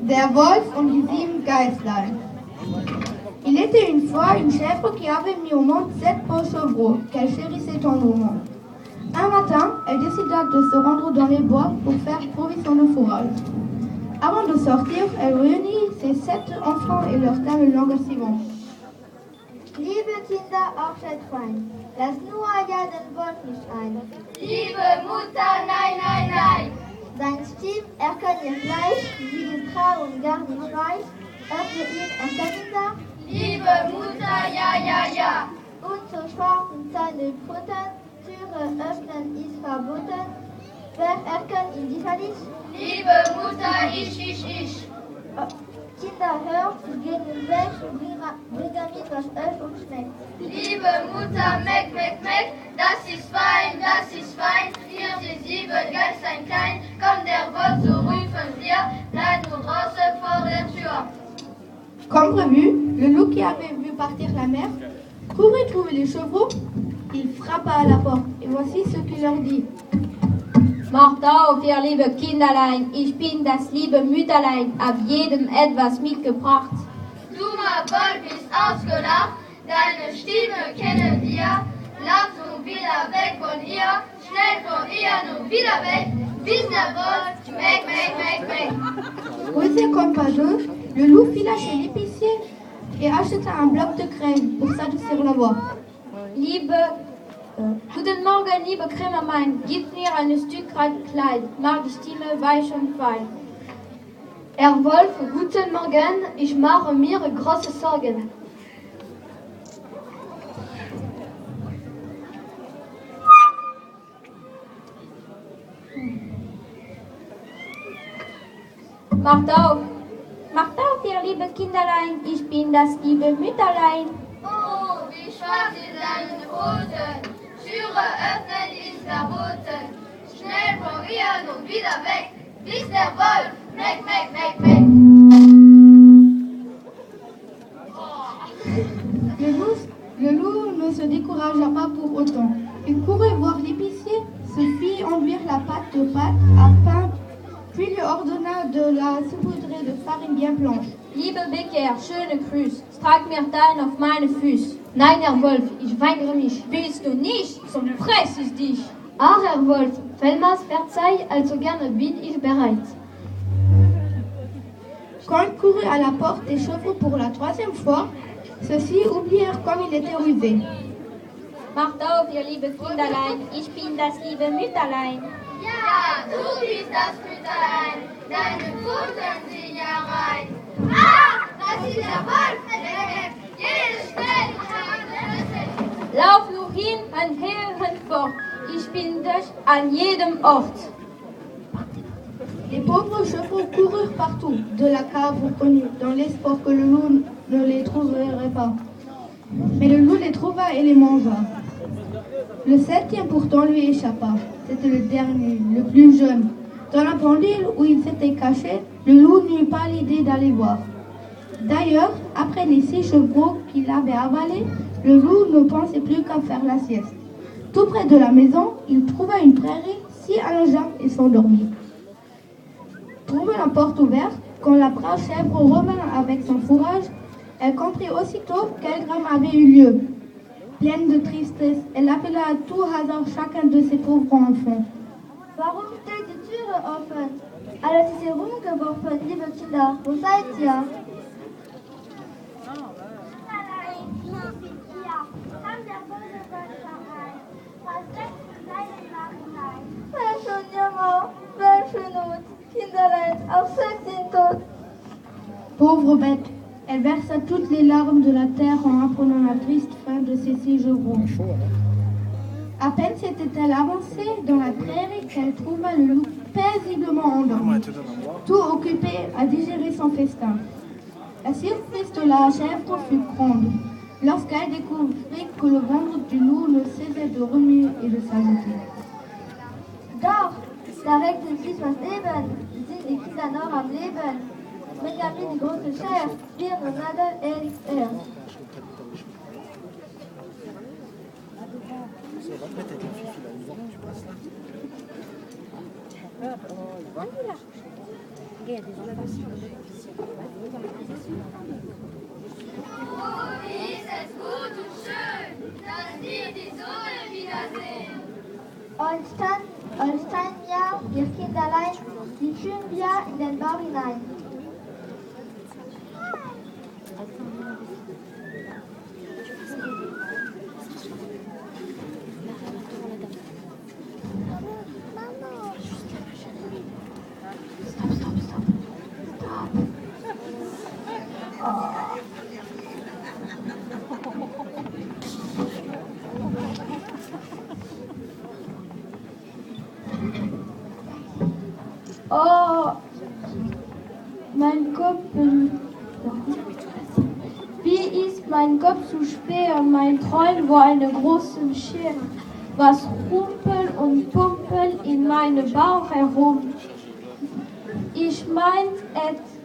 Der Wolf und die 7 Geißlein. Il était une fois une chèvre qui avait mis au monde 7 beaux chevreaux qu'elle chérissait tendrement. Un matin, elle décida de se rendre dans les bois pour faire provision de fourrage. Avant de sortir, elle réunit ses 7 enfants et leur dit le langage suivant. Liebe Kinder, auch seid fein. Lasst nur ja den Wolf nicht ein. Liebe Mutter, nein, nein, nein. Sein Stief erkennt ihr gleich, wie die Frau und gar nicht weiß. Öffnet ihn, erkennt ihn da. Liebe Mutter, ja, ja, ja. Und zur schwarzen Zähne futtern, Türe öffnen ist verboten. Wer erkennt ihn sicherlich? Liebe Mutter, ich. Kinder, hört, sie gehen weg, bringen mit, was euch und schmeckt. Liebe Mutter, meck, das ist fein. Hier sind 7 Geißlein klein. Kommt der Wolf zu rufen dir, bleib nur draußen vor der Tür. Comme prévu, le loup qui avait vu partir la mère courait trouver les chevreaux. Il frappa à la porte et voici ce qu'il leur dit. Macht auf, ihr liebe Kinderlein, ich bin das liebe Mütterlein, hab jedem etwas mitgebracht. Dummer Wolf ist ausgelacht, deine Stimme kennen wir. Lauf nun wieder weg von ihr, schnell von ihr nun wieder weg, bis der Wolf weg. Pressé comme pas deux, le loup fila chez l'épicier et acheta un bloc de crème pour s'adoucir la voix. Guten Morgen, liebe Krämermein, gib mir ein Stück Kleid, mach die Stimme weich und fein. Herr Wolf, guten Morgen, ich mache mir große Sorgen. Macht auf, ihr liebe Kinderlein, ich bin das liebe Mütterlein. Oh, wie schwarz sind deine Pfoten, Türe öffnen ist verboten. Schnell von ihr nun wieder weg, bis der Wolf weg. Le loup ne se découragea pas pour autant. Il courait voir l'épicier, se fit enduire la pâte de pâte à pain, puis lui ordonna de la saupoudrer de farine bien blanche. Liebe Bäcker, schöne Grüß, trag mir dein auf meine Füße. Nein, Herr Wolf, ich weigere mich. Willst du nicht, so press ich dich. Ah, Herr Wolf, Fellmaß verzeih, also gerne bin ich bereit. Quand il courut à la porte des chevaux pour la 3e fois, ceux-ci oublièrent comme il était rusé. Macht auf, ihr liebe Kinderlein, ich bin das liebe Mütterlein. Ja, du bist das Mütterlein, deine Pfoten sind ja rein. Ah, das ist der Wolf, jedes schnell, Lauf nur hin und her fort, ich bin dich an jedem Ort. Les pauvres chevaux coururent partout, de la cave au grenier, dans l'espoir que le loup ne les trouverait pas. Mais le loup les trouva et les mangea. Le 7e pourtant lui échappa. C'était le dernier, le plus jeune. Dans la pendule où il s'était caché, le loup n'eut pas l'idée d'aller voir. D'ailleurs, après les 6 chevreaux qu'il avait avalés, le loup ne pensait plus qu'à faire la sieste. Tout près de la maison, il trouva une prairie, s'y allongea et s'endormit. Trouvant la porte ouverte, quand la brave chèvre revint avec son fourrage, elle comprit aussitôt quel drame avait eu lieu. Pleine de tristesse, elle appela à tout hasard chacun de ses pauvres enfants. Warum steht die Türe offen? Alles ist herumgeworfen, liebe Kinder. Wo seid ihr? Welche Jammer, welche Not. Kinderlein, auch sechs sind tot. Pauvre bête, elle versa toutes les larmes de la terre en apprenant la triste fin de ses 6 chevreaux. À peine s'était-elle avancée dans la prairie qu'elle trouva le loup paisiblement endormi, tout occupé à digérer son festin. La surprise de la chèvre fut grande lorsqu'elle découvrit que le ventre du loup ne cessait de remuer et de s'agiter. Doch, da regnet sich was eben. Sind die Kinder noch am Leben? Benjamin, die große Chef, Birn und Nadel, er ist er. Ça va te mettre avec la fille là, au vent, tu passes Oh, wie ist es gut und schön, dass wir die Sonne wiedersehen. Holstein-ja, wir Kinderlein, die führen wir in den Bau hinein. Oh, mein Kopf. Wie ist mein Kopf zu schwer? Mein Träum war eine große Schere. Was rumpelt und pumpelt in meinem Bauch herum? Ich meint, es